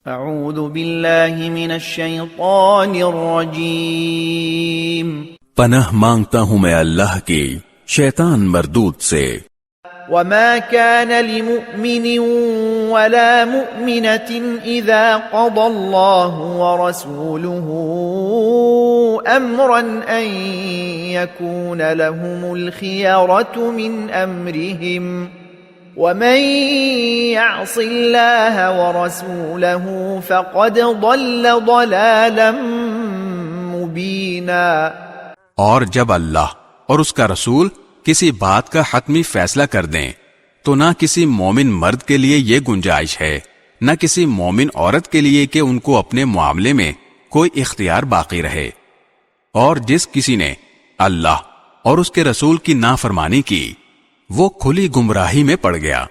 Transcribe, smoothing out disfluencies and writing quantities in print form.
اعوذ باللہ من الشیطان الرجیم پناہ مانگتا ہوں میں اللہ کی شیطان مردود سے۔ وما كان لمؤمن ولا مؤمنة إذا قضى الله ورسوله أمرا أن يكون لهم الخيارة من أمرهم ومن يعص الله ورسوله فقد ضل ضلالا مبينا۔ اور جب اللہ اور اس کا رسول کسی بات کا حتمی فیصلہ کر دیں تو نہ کسی مومن مرد کے لیے یہ گنجائش ہے نہ کسی مومن عورت کے لیے کہ ان کو اپنے معاملے میں کوئی اختیار باقی رہے، اور جس کسی نے اللہ اور اس کے رسول کی نافرمانی کی وہ کھلی گمراہی میں پڑ گیا۔